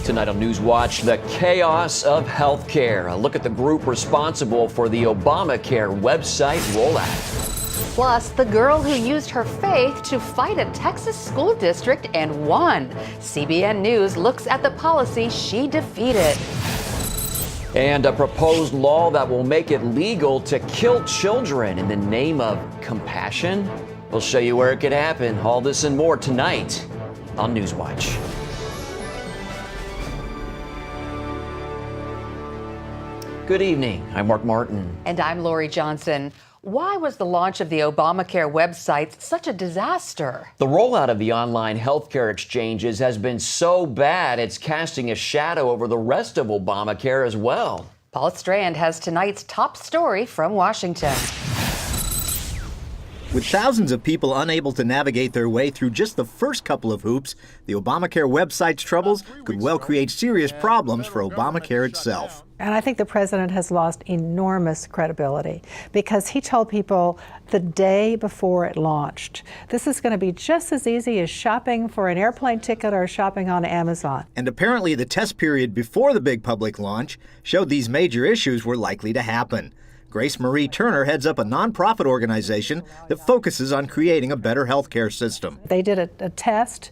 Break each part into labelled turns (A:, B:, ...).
A: Tonight on NewsWatch, the chaos of healthcare. A look at the group responsible for the Obamacare website rollout.
B: Plus, the girl who used her faith to fight a Texas school district and won. CBN News looks at the policy she defeated.
A: And a proposed law that will make it legal to kill children in the name of compassion. We'll show you where it could happen. All this and more tonight on NewsWatch. Good evening. I'm Mark Martin.
B: And I'm Lori Johnson. Why was the launch of the Obamacare website such a disaster?
A: The rollout of the online healthcare exchanges has been so bad, it's casting a shadow over the rest of Obamacare as well.
B: Paul Strand has tonight's top story from Washington.
C: With thousands of people unable to navigate their way through just the first couple of hoops, the Obamacare website's troubles could well create serious problems for Obamacare itself.
D: And I think the president has lost enormous credibility because he told people the day before it launched, this is going to be just as easy as shopping for an airplane ticket or shopping on Amazon.
C: And apparently the test period before the big public launch showed these major issues were likely to happen. Grace Marie Turner heads up a nonprofit organization that focuses on creating a better healthcare system.
D: They did a test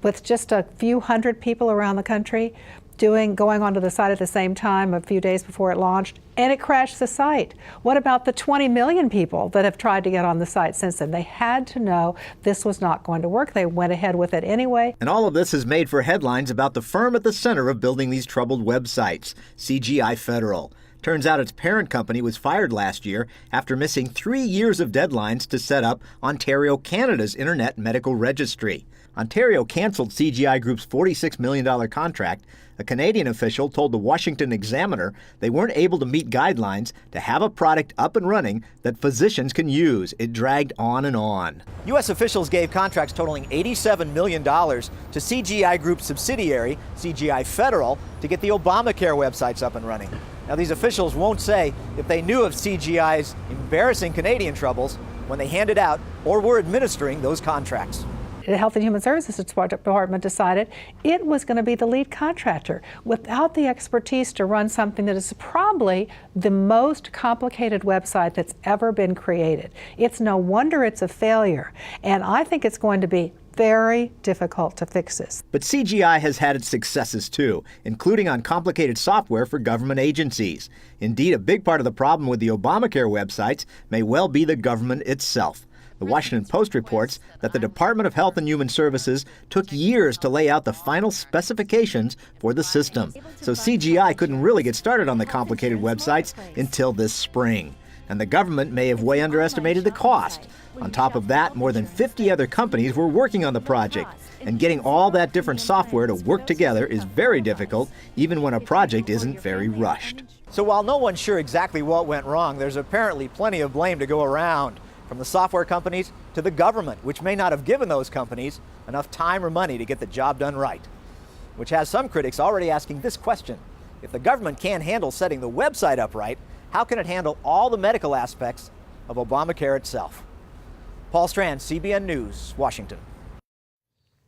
D: with just a few hundred people around the country going onto the site at the same time a few days before it launched, and it crashed the site. What about the 20 million people that have tried to get on the site since then? They had to know this was not going to work. They went ahead with it anyway.
C: And all of this has made for headlines about the firm at the center of building these troubled websites, CGI Federal. Turns out its parent company was fired last year after missing 3 years of deadlines to set up Ontario, Canada's Internet Medical Registry. Ontario canceled CGI Group's $46 million contract. A Canadian official told the Washington Examiner they weren't able to meet guidelines to have a product up and running that physicians can use. It dragged on and on. U.S. officials gave contracts totaling $87 million to CGI Group's subsidiary, CGI Federal, to get the Obamacare websites up and running. Now, these officials won't say if they knew of CGI's embarrassing Canadian troubles when they handed out or were administering those contracts.
D: The Health and Human Services Department decided it was going to be the lead contractor without the expertise to run something that is probably the most complicated website that's ever been created. It's no wonder it's a failure, and I think it's going to be very difficult to fix this.
C: But CGI has had its successes too, including on complicated software for government agencies. Indeed, a big part of the problem with the Obamacare websites may well be the government itself. The Washington Post reports that the Department of Health and Human Services took years to lay out the final specifications for the system. So CGI couldn't really get started on the complicated websites until this spring. And the government may have way underestimated the cost. On top of that, more than 50 other companies were working on the project. And getting all that different software to work together is very difficult, even when a project isn't very rushed. So while no one's sure exactly what went wrong, there's apparently plenty of blame to go around. From the software companies to the government, which may not have given those companies enough time or money to get the job done right. Which has some critics already asking this question. If the government can't handle setting the website up right, how can it handle all the medical aspects of Obamacare itself? Paul Strand, CBN News, Washington.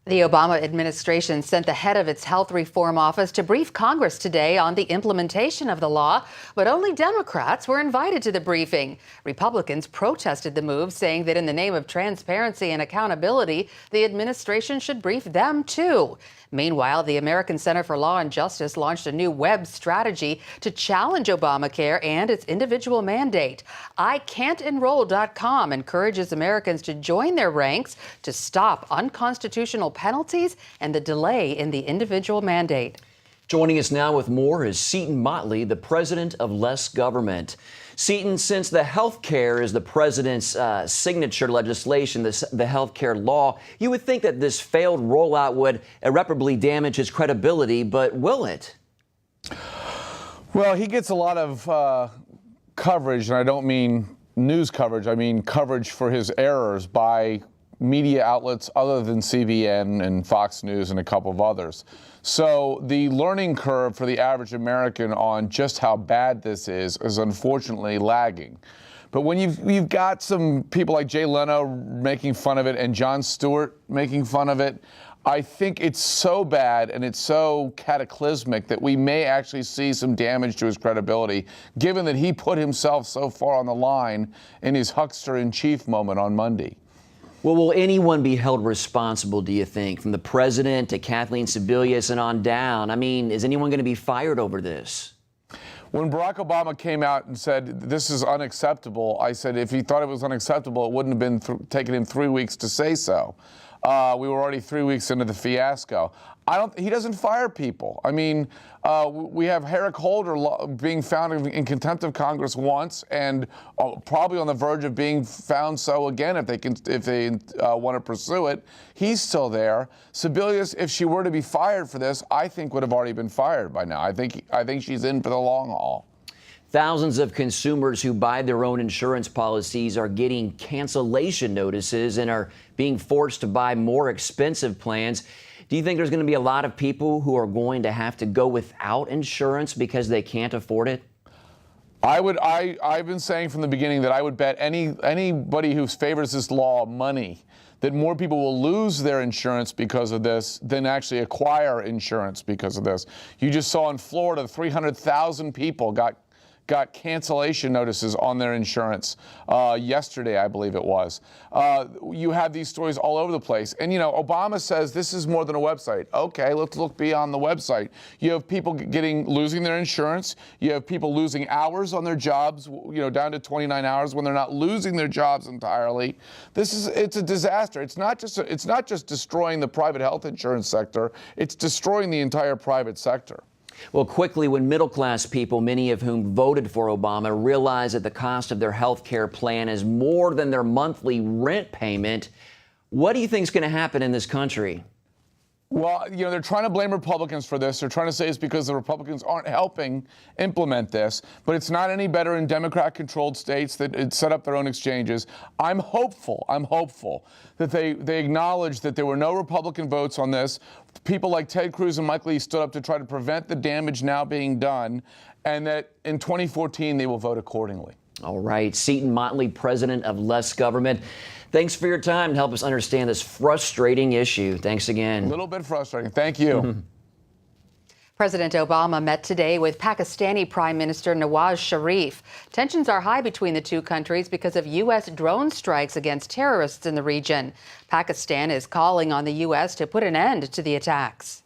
B: The Obama administration sent the head of its health reform office to brief Congress today on the implementation of the law, but only Democrats were invited to the briefing. Republicans protested the move, saying that in the name of transparency and accountability, the administration should brief them too. Meanwhile, the American Center for Law and Justice launched a new web strategy to challenge Obamacare and its individual mandate. ICan'tEnroll.com encourages Americans to join their ranks to stop unconstitutional penalties and the delay in the individual mandate.
A: Joining us now with more is Seton Motley, the president of Less Government. Seton, since the health care is the president's signature legislation, the health care law, you would think that this failed rollout would irreparably damage his credibility, but will it?
E: Well, he gets a lot of coverage, and I don't mean news coverage. I mean coverage for his errors by media outlets other than CBN and Fox News and a couple of others. So the learning curve for the average American on just how bad this is unfortunately lagging. But when you've got some people like Jay Leno making fun of it and Jon Stewart making fun of it, I think it's so bad and it's so cataclysmic that we may actually see some damage to his credibility, given that he put himself so far on the line in his huckster-in-chief moment on Monday.
A: Well, will anyone be held responsible, do you think, from the president to Kathleen Sebelius and on down? I mean, is anyone going to be fired over this?
E: When Barack Obama came out and said, this is unacceptable, I said if he thought it was unacceptable, it wouldn't have been taken him 3 weeks to say so. We were already 3 weeks into the fiasco. He doesn't fire people. I mean, we have Herrick Holder being found in contempt of Congress once, and probably on the verge of being found so again if they want to pursue it. He's still there. Sebelius, if she were to be fired for this, I think would have already been fired by now. I think she's in for the long haul.
A: Thousands of consumers who buy their own insurance policies are getting cancellation notices and are being forced to buy more expensive plans. Do you think there's going to be a lot of people who are going to have to go without insurance because they can't afford it?
E: I've been saying from the beginning that I would bet anybody who favors this law money that more people will lose their insurance because of this than actually acquire insurance because of this. You just saw in Florida, 300,000 people got cancellation notices on their insurance yesterday, I believe it was. You have these stories all over the place. And, Obama says this is more than a website. Okay, let's look beyond the website. You have people losing their insurance. You have people losing hours on their jobs, down to 29 hours when they're not losing their jobs entirely. It's a disaster. It's not just destroying the private health insurance sector. It's destroying the entire private sector.
A: Well, quickly, when middle-class people, many of whom voted for Obama, realize that the cost of their health care plan is more than their monthly rent payment, what do you think is going to happen in this country?
E: Well, they're trying to blame Republicans for this. They're trying to say it's because the Republicans aren't helping implement this. But it's not any better in Democrat-controlled states that set up their own exchanges. I'm hopeful that they acknowledge that there were no Republican votes on this. People like Ted Cruz and Mike Lee stood up to try to prevent the damage now being done, and that in 2014 they will vote accordingly.
A: All right. Seton Motley, president of Less Government. Thanks for your time to help us understand this frustrating issue. Thanks again.
E: A little bit frustrating. Thank you.
B: President Obama met today with Pakistani Prime Minister Nawaz Sharif. Tensions are high between the two countries because of U.S. drone strikes against terrorists in the region. Pakistan is calling on the U.S. to put an end to the attacks.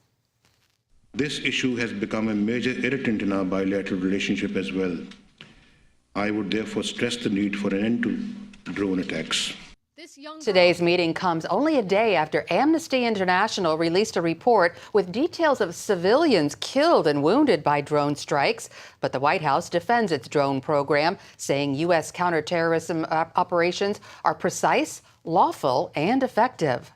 F: This issue has become a major irritant in our bilateral relationship as well. I would therefore stress the need for an end to drone attacks.
B: Today's meeting comes only a day after Amnesty International released a report with details of civilians killed and wounded by drone strikes. But the White House defends its drone program, saying U.S. counterterrorism operations are precise, lawful, and effective.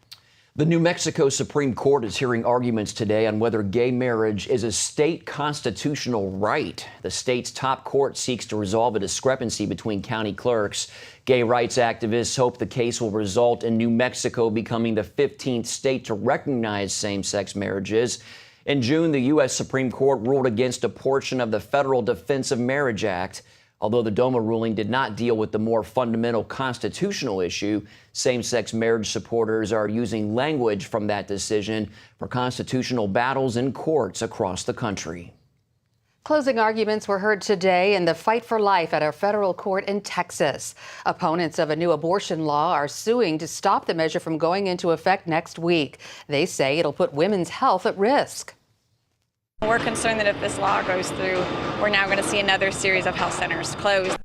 A: The New Mexico Supreme Court is hearing arguments today on whether gay marriage is a state constitutional right. The state's top court seeks to resolve a discrepancy between county clerks. Gay rights activists hope the case will result in New Mexico becoming the 15th state to recognize same-sex marriages. In June, the U.S. Supreme Court ruled against a portion of the Federal Defense of Marriage Act. Although the DOMA ruling did not deal with the more fundamental constitutional issue, same-sex marriage supporters are using language from that decision for constitutional battles in courts across the country.
B: Closing arguments were heard today in the fight for life at a federal court in Texas. Opponents of a new abortion law are suing to stop the measure from going into effect next week. They say it'll put women's health at risk.
G: We're concerned that if this law goes through, we're now going to see another series of health centers close.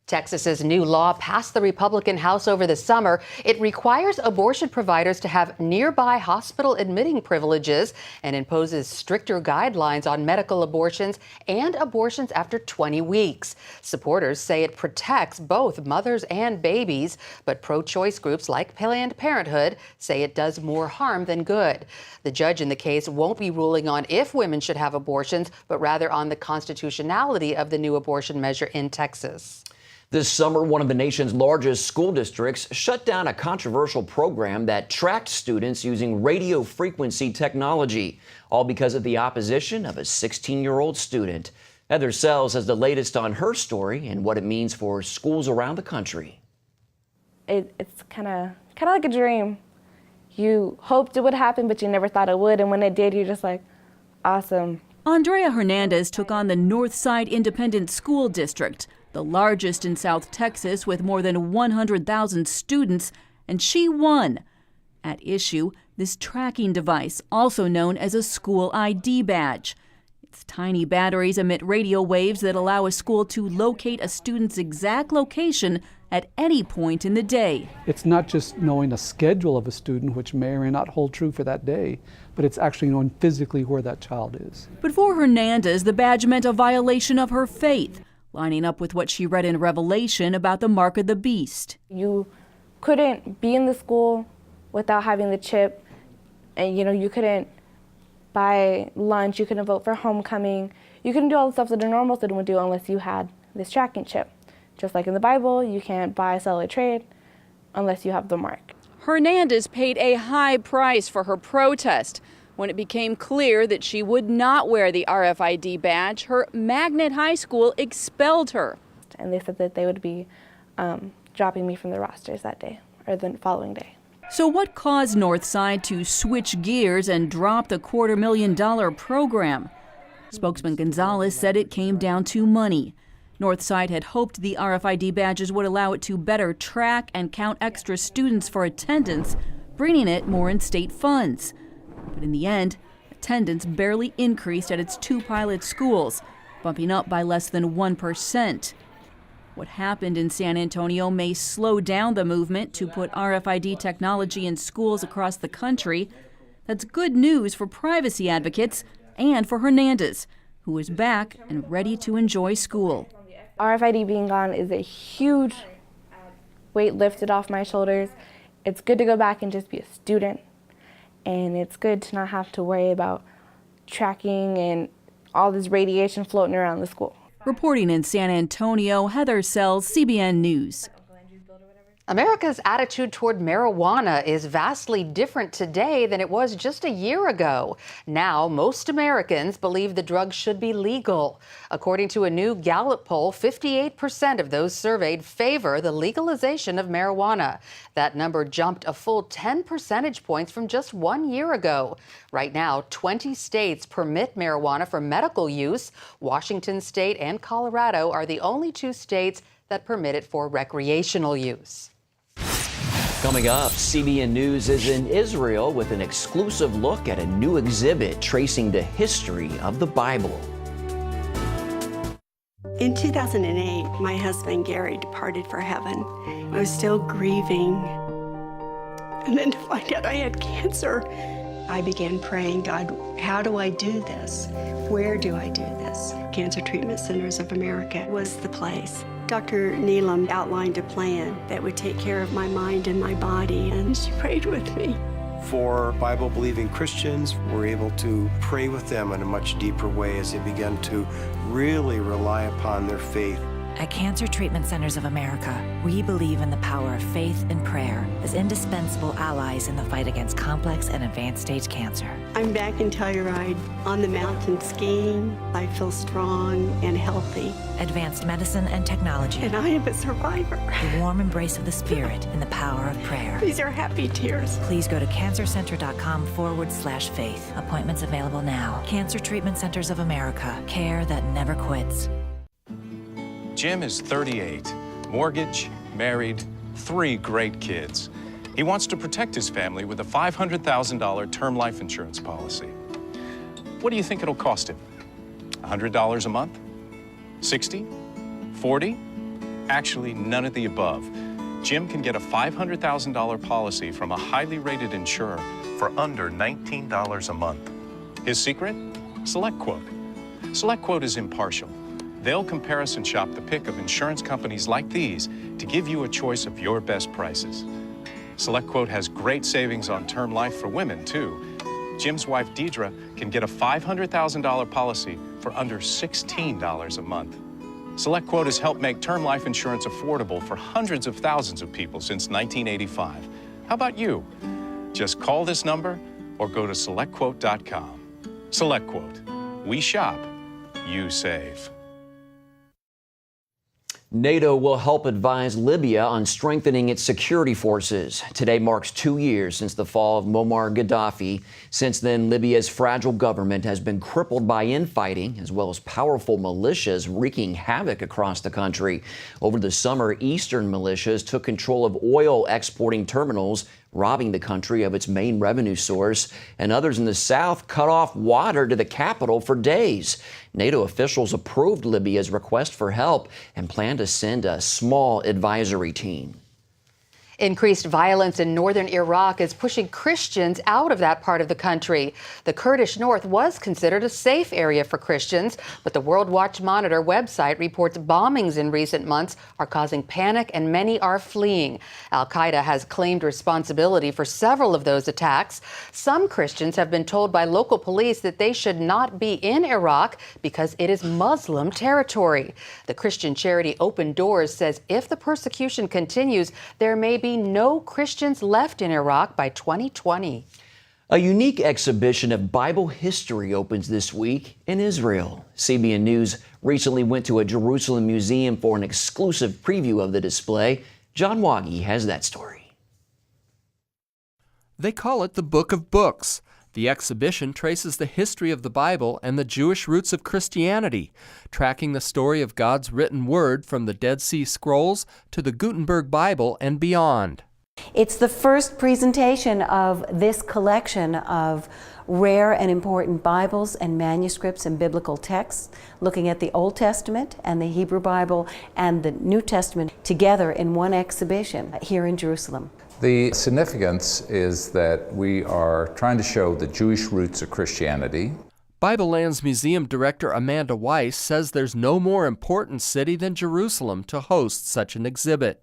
B: Texas's new law passed the Republican House over the summer. It requires abortion providers to have nearby hospital admitting privileges and imposes stricter guidelines on medical abortions and abortions after 20 weeks. Supporters say it protects both mothers and babies, but pro-choice groups like Planned Parenthood say it does more harm than good. The judge in the case won't be ruling on if women should have abortions, but rather on the constitutionality of the new abortion measure in Texas.
A: This summer, one of the nation's largest school districts shut down a controversial program that tracked students using radio frequency technology, all because of the opposition of a 16-year-old student. Heather Sells has the latest on her story and what it means for schools around the country.
H: It's kind of like a dream. you hoped it would happen, but you never thought it would. And when it did, you're just like, awesome.
I: Andrea Hernandez took on the Northside Independent School District, the largest in South Texas with more than 100,000 students, and she won. At issue, this tracking device, also known as a school ID badge. Its tiny batteries emit radio waves that allow a school to locate a student's exact location at any point in the day.
J: It's not just knowing the schedule of a student, which may or may not hold true for that day, but it's actually knowing physically where that child is.
I: But for Hernandez, the badge meant a violation of her faith, lining up with what she read in Revelation about the mark of the beast.
H: You couldn't be in the school without having the chip, and you couldn't buy lunch, you couldn't vote for homecoming, you couldn't do all the stuff that a normal student would do unless you had this tracking chip. Just like in the Bible, you can't buy, sell, or trade unless you have the mark.
I: Hernandez paid a high price for her protest. When it became clear that she would not wear the RFID badge, her magnet high school expelled her.
H: And they said that they would be dropping me from the rosters that day, or the following day.
I: So what caused Northside to switch gears and drop the $250,000 program? Spokesman Gonzalez said it came down to money. Northside had hoped the RFID badges would allow it to better track and count extra students for attendance, bringing it more in state funds. But in the end, attendance barely increased at its 2 pilot schools, bumping up by less than 1%. What happened in San Antonio may slow down the movement to put RFID technology in schools across the country. That's good news for privacy advocates and for Hernandez, who is back and ready to enjoy school.
H: RFID being gone is a huge weight lifted off my shoulders. It's good to go back and just be a student. And it's good to not have to worry about tracking and all this radiation floating around the school.
I: Reporting in San Antonio, Heather Sells, CBN News.
B: America's attitude toward marijuana is vastly different today than it was just a year ago. Now, most Americans believe the drug should be legal. According to a new Gallup poll, 58% of those surveyed favor the legalization of marijuana. That number jumped a full 10 percentage points from just 1 year ago. Right now, 20 states permit marijuana for medical use. Washington State and Colorado are the only 2 states that permit it for recreational use.
A: Coming up, CBN News is in Israel with an exclusive look at a new exhibit tracing the history of the Bible.
K: In 2008, my husband Gary departed for heaven. I was still grieving. And then to find out I had cancer, I began praying, God, how do I do this? Where do I do this? Cancer Treatment Centers of America was the place. Dr. Neelam outlined a plan that would take care of my mind and my body, and she prayed with me.
L: For Bible-believing Christians, we're able to pray with them in a much deeper way as they begin to really rely upon their faith.
M: At Cancer Treatment Centers of America, we believe in the power of faith and prayer as indispensable allies in the fight against complex and advanced stage cancer.
K: I'm back in Telluride on the mountain skiing. I feel strong and healthy.
M: Advanced medicine and technology.
K: And I am a survivor.
M: The warm embrace of the Spirit and the power of prayer.
K: These are happy tears.
M: Please go to cancercenter.com/faith. Appointments available now. Cancer Treatment Centers of America. Care that never quits.
N: Jim is 38, mortgage, married, 3 great kids. He wants to protect his family with a $500,000 term life insurance policy. What do you think it'll cost him? $100 a month? 60? 40? Actually, none of the above. Jim can get a $500,000 policy from a highly rated insurer for under $19 a month. His secret? SelectQuote. SelectQuote is impartial. They'll comparison and shop the pick of insurance companies like these to give you a choice of your best prices. SelectQuote has great savings on term life for women, too. Jim's wife, Deidre, can get a $500,000 policy for under $16 a month. SelectQuote has helped make term life insurance affordable for hundreds of thousands of people since 1985. How about you? Just call this number or go to SelectQuote.com. SelectQuote. We shop, you save.
A: NATO will help advise Libya on strengthening its security forces. Today marks 2 years since the fall of Muammar Gaddafi. Since then, Libya's fragile government has been crippled by infighting, as well as powerful militias wreaking havoc across the country. Over the summer, eastern militias took control of oil exporting terminals, robbing the country of its main revenue source, and others in the south cut off water to the capital for days. NATO officials approved Libya's request for help and plan to send a small advisory team.
B: Increased violence in northern Iraq is pushing Christians out of that part of the country. The Kurdish north was considered a safe area for Christians, but the World Watch Monitor website reports bombings in recent months are causing panic and many are fleeing. Al-Qaeda has claimed responsibility for several of those attacks. Some Christians have been told by local police that they should not be in Iraq because it is Muslim territory. The Christian charity Open Doors says if the persecution continues, there may be no Christians left in Iraq by 2020.
A: A unique exhibition of Bible history opens this week in Israel. CBN News recently went to a Jerusalem museum for an exclusive preview of the display. John Waggy has that story.
O: They call it the Book of Books. The exhibition traces the history of the Bible and the Jewish roots of Christianity, tracking the story of God's written word from the Dead Sea Scrolls to the Gutenberg Bible and beyond.
P: It's the first presentation of this collection of rare and important Bibles and manuscripts and biblical texts, looking at the Old Testament and the Hebrew Bible and the New Testament together in one exhibition here in Jerusalem.
Q: The significance is that we are trying to show the Jewish roots of Christianity.
O: Bible Lands Museum Director Amanda Weiss says there's no more important city than Jerusalem to host such an exhibit.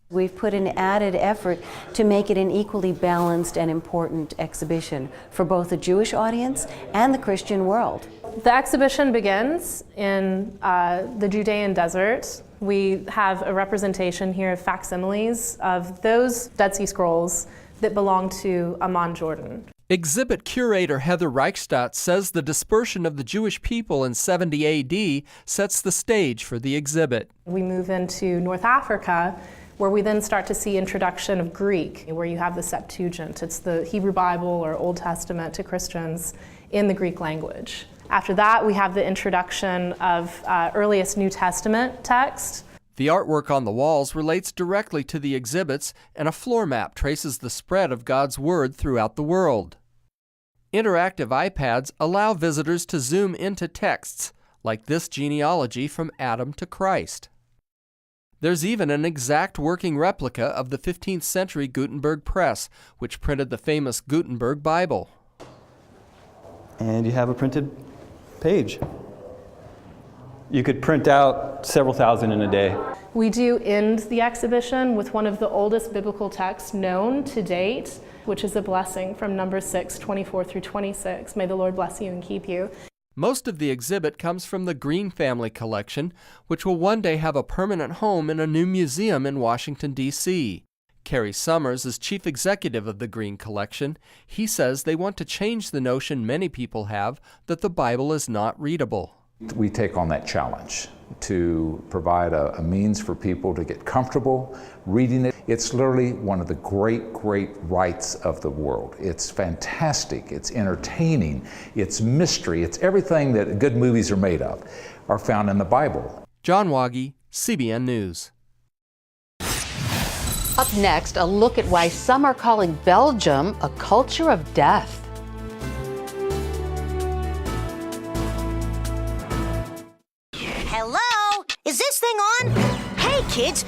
P: We've put an added effort to make it an equally balanced and important exhibition for both the Jewish audience and the Christian world.
R: The exhibition begins in the Judean desert. We have a representation here of facsimiles of those Dead Sea Scrolls that belong to Amman, Jordan.
O: Exhibit curator Heather Reichstadt says the dispersion of the Jewish people in 70 AD sets the stage for the exhibit.
R: We move into North Africa, where we then start to see introduction of Greek, where you have the Septuagint. It's the Hebrew Bible or Old Testament to Christians in the Greek language. After that, we have the introduction of earliest New Testament text.
O: The artwork on the walls relates directly to the exhibits, and a floor map traces the spread of God's Word throughout the world. Interactive iPads allow visitors to zoom into texts, like this genealogy from Adam to Christ. There's even an exact working replica of the 15th century Gutenberg press, which printed the famous Gutenberg Bible.
S: And you have a printed page. You could print out several thousand in a day.
R: We do end the exhibition with one of the oldest biblical texts known to date, which is a blessing from Numbers 6, 24 through 26. May the Lord bless you and keep you.
O: Most of the exhibit comes from the Green family collection, which will one day have a permanent home in a new museum in Washington, D.C. Kerry Summers is chief executive of the Green Collection. He says they want to change the notion many people have that the Bible is not readable.
Q: We take on that challenge to provide a means for people to get comfortable reading it. It's literally one of the great rights of the world. It's fantastic, it's entertaining, it's mystery, it's everything that good movies are made of, are found in the Bible.
O: John Waggy, CBN News.
B: Up next, a look at why some are calling Belgium a culture of death.
T: Hello? Is this thing on? Hey, kids,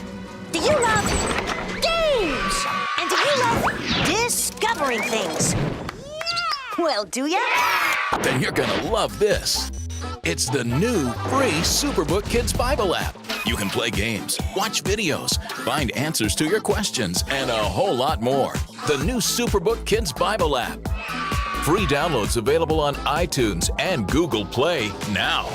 T: do you love games? And do you love discovering things? Well, do ya?
U: Then you're gonna love this. It's the new free Superbook Kids Bible app. You can play games, watch videos, find answers to your questions, and a whole lot more. The new Superbook Kids Bible app. Free downloads available on iTunes and Google Play now.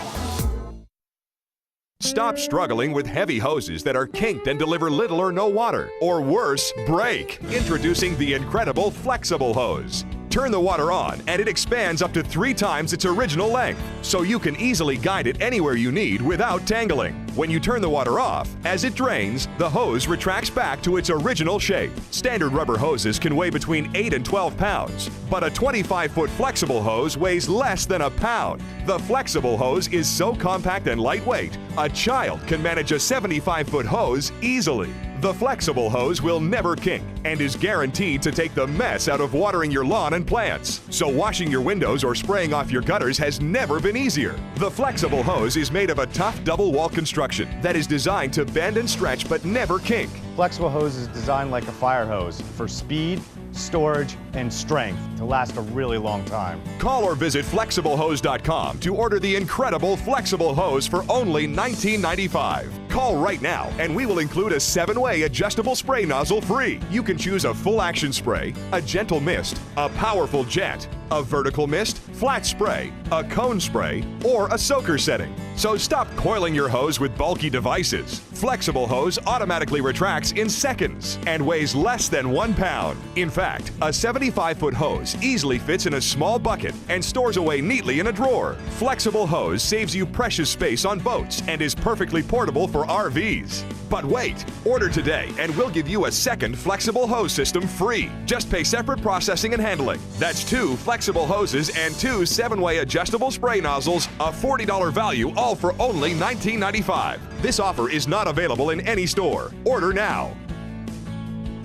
V: Stop struggling with heavy hoses that are kinked and deliver little or no water, or worse, break. Introducing the incredible Flexible Hose. Turn the water on and it expands up to 3 times its original length, so you can easily guide it anywhere you need without tangling. When you turn the water off, as it drains, the hose retracts back to its original shape. Standard rubber hoses can weigh between 8 and 12 pounds, but a 25-foot flexible hose weighs less than a pound. The flexible hose is so compact and lightweight, a child can manage a 75-foot hose easily. The flexible hose will never kink and is guaranteed to take the mess out of watering your lawn and plants. So washing your windows or spraying off your gutters has never been easier. The flexible hose is made of a tough double wall construction that is designed to bend and stretch but never kink.
C: Flexible hose is designed like a fire hose for speed, storage, and strength to last a really long time.
V: Call or visit flexiblehose.com to order the incredible flexible hose for only $19.95. Call right now and we will include a 7-way adjustable spray nozzle free. You can choose a full action spray, a gentle mist, a powerful jet, a vertical mist, flat spray, a cone spray, or a soaker setting. So stop coiling your hose with bulky devices. Flexible hose automatically retracts in seconds and weighs less than 1 pound. In fact, a 75-foot hose easily fits in a small bucket and stores away neatly in a drawer. Flexible hose saves you precious space on boats and is perfectly portable for RVs. But wait, order today and we'll give you a second flexible hose system free. Just pay separate processing and handling. That's 2 flexible hoses and 2 7-way adjustable spray nozzles, a $40 value, all for only $19.95. This offer is not available in any store. Order now.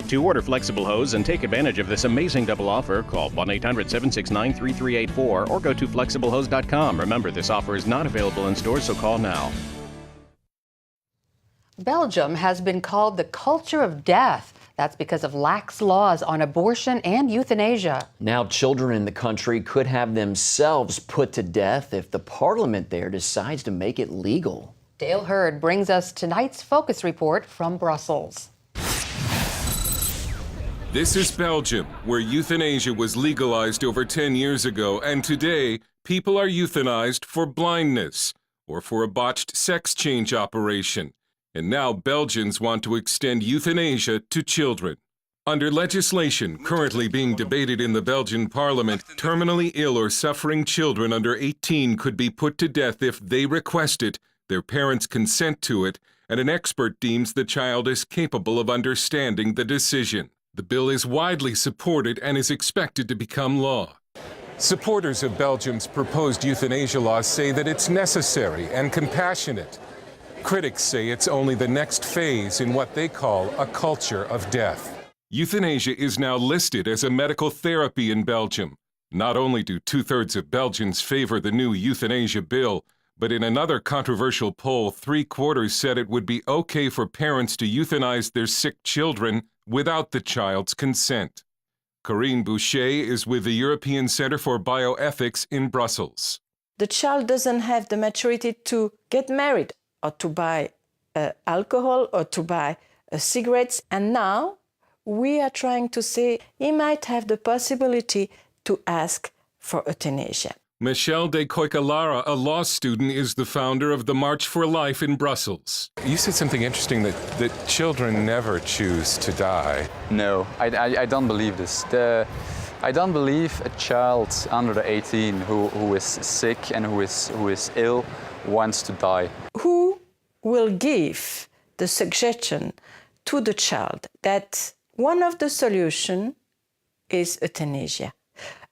D: To order flexible hose and take advantage of this amazing double offer, call 1-800-769-3384 or go to flexiblehose.com. Remember, this offer is not available in stores, so call now.
B: Belgium has been called the culture of death. That's because of lax laws on abortion and euthanasia.
A: Now children in the country could have themselves put to death if the parliament there decides to make it legal.
B: Dale Hurd brings us tonight's Focus Report from Brussels.
W: This is Belgium, where euthanasia was legalized over 10 years ago, and today people are euthanized for blindness or for a botched sex change operation. And now Belgians want to extend euthanasia to children. Under legislation currently being debated in the Belgian parliament, terminally ill or suffering children under 18 could be put to death if they request it, their parents consent to it, and an expert deems the child is capable of understanding the decision. The bill is widely supported and is expected to become law. Supporters of Belgium's proposed euthanasia law say that it's necessary and compassionate. Critics say it's only the next phase in what they call a culture of death. Euthanasia is now listed as a medical therapy in Belgium. Not only do 2/3 of Belgians favor the new euthanasia bill, but in another controversial poll, 3/4 said it would be okay for parents to euthanize their sick children without the child's consent. Corinne Boucher is with the European Center for Bioethics in Brussels.
X: The child doesn't have the maturity to get married or to buy alcohol or to buy cigarettes. And now we are trying to say he might have the possibility to ask for euthanasia.
W: Michelle de Koikalara, a law student, is the founder of the March for Life in Brussels. You said something interesting that children never choose to die.
Y: No, I don't believe this. I don't believe a child under the 18 who is sick and who is ill wants to die.
X: Who will give the suggestion to the child that one of the solutions is euthanasia?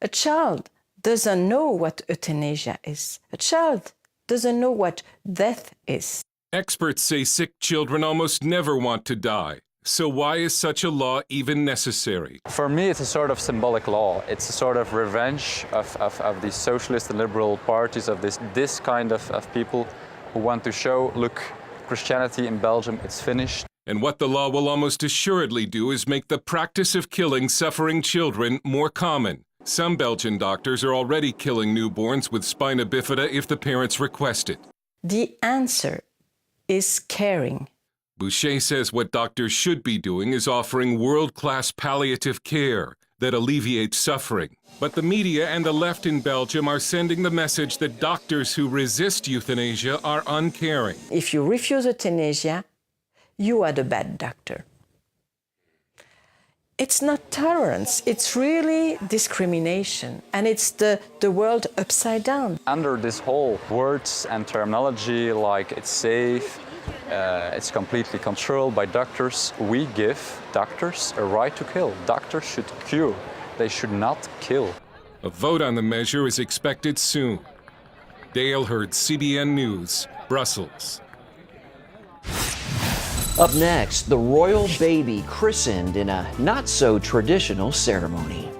X: A child doesn't know what euthanasia is. A child doesn't know what death is.
W: Experts say sick children almost never want to die. So why is such a law even necessary?
Y: For me, it's a sort of symbolic law. It's a sort of revenge of the socialist and liberal parties, of this kind of people who want to show, look, Christianity in Belgium, it's finished.
W: And what the law will almost assuredly do is make the practice of killing suffering children more common. Some Belgian doctors are already killing newborns with spina bifida if the parents request it.
X: The answer is caring.
W: Boucher says what doctors should be doing is offering world-class palliative care that alleviates suffering. But the media and the left in Belgium are sending the message that doctors who resist euthanasia are uncaring.
X: If you refuse euthanasia, you are the bad doctor. it's not tolerance, it's really discrimination, and it's the world upside down.
Y: Under this whole words and terminology like it's safe, it's completely controlled by doctors, we give doctors a right to kill. Doctors should cure, they should not kill.
W: A vote on the measure is expected soon. Dale Hurd, CBN News, Brussels.
A: Up next, the royal baby christened in a not-so-traditional ceremony.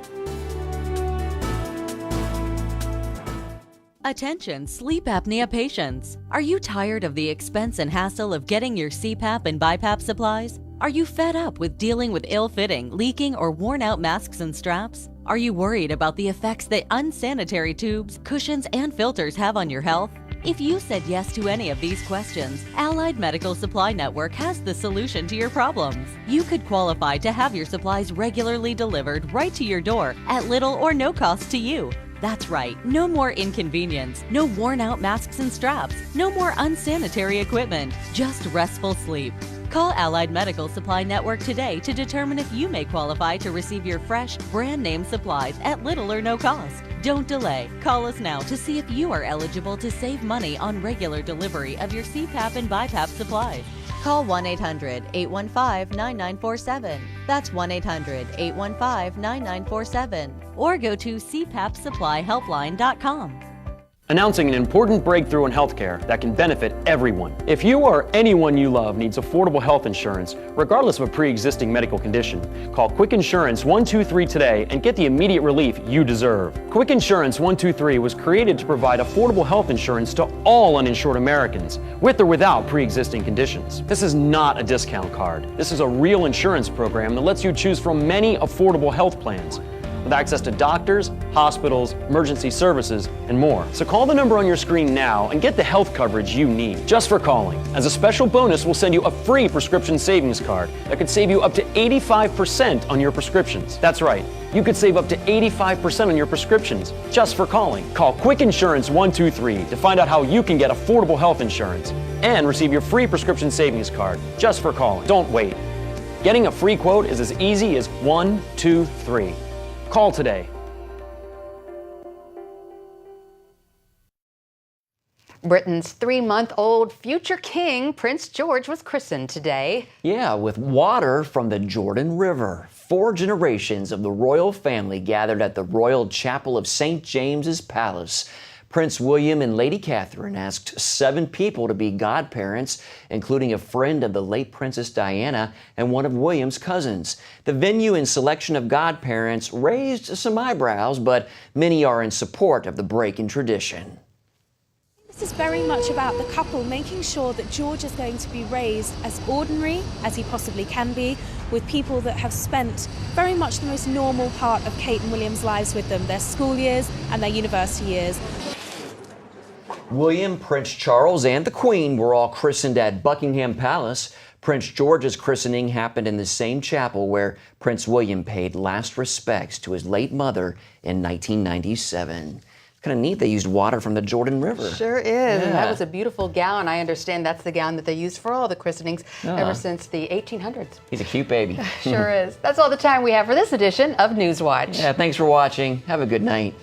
E: Attention sleep apnea patients. Are you tired of the expense and hassle of getting your CPAP and BiPAP supplies? Are you fed up with dealing with ill-fitting, leaking, or worn-out masks and straps? Are you worried about the effects that unsanitary tubes, cushions, and filters have on your health? If you said yes to any of these questions, Allied Medical Supply Network has the solution to your problems. You could qualify to have your supplies regularly delivered right to your door at little or no cost to you. That's right, no more inconvenience, no worn-out masks and straps, no more unsanitary equipment, just restful sleep. Call Allied Medical Supply Network today to determine if you may qualify to receive your fresh, brand-name supplies at little or no cost. Don't delay. Call us now to see if you are eligible to save money on regular delivery of your CPAP and BiPAP supplies. Call 1-800-815-9947. That's 1-800-815-9947. Or go to cpapsupplyhelpline.com.
F: Announcing an important breakthrough in healthcare that can benefit everyone. If you or anyone you love needs affordable health insurance, regardless of a pre-existing medical condition, call Quick Insurance 123 today and get the immediate relief you deserve. Quick Insurance 123 was created to provide affordable health insurance to all uninsured Americans, with or without pre-existing conditions. This is not a discount card. This is a real insurance program that lets you choose from many affordable health plans, with access to doctors, hospitals, emergency services, and more. So call the number on your screen now and get the health coverage you need just for calling. As a special bonus, we'll send you a free prescription savings card that could save you up to 85% on your prescriptions. That's right, you could save up to 85% on your prescriptions just for calling. Call Quick Insurance 123 to find out how you can get affordable health insurance and receive your free prescription savings card just for calling. Don't wait. Getting a free quote is as easy as 1, 2, 3. Call today.
B: Britain's 3-month-old future king, Prince George, was christened today.
A: Yeah, with water from the Jordan River. 4 generations of the royal family gathered at the Royal Chapel of St. James's Palace. Prince William and Lady Catherine asked 7 people to be godparents, including a friend of the late Princess Diana and one of William's cousins. The venue and selection of godparents raised some eyebrows, but many are in support of the break in tradition.
G: This is very much about the couple making sure that George is going to be raised as ordinary as he possibly can be, with people that have spent very much the most normal part of Kate and William's lives with them, their school years and their university years.
A: William, Prince Charles, and the Queen were all christened at Buckingham Palace. Prince George's christening happened in the same chapel where Prince William paid last respects to his late mother in 1997. Kind of neat they used water from the Jordan River.
B: Sure is.
A: Yeah.
B: And that was a beautiful gown. I understand that's the gown that they used for all the christenings ever since the 1800s.
A: He's a cute baby.
B: Sure is. That's all the time we have for this edition of NewsWatch.
A: Yeah, thanks for watching. Have a good night.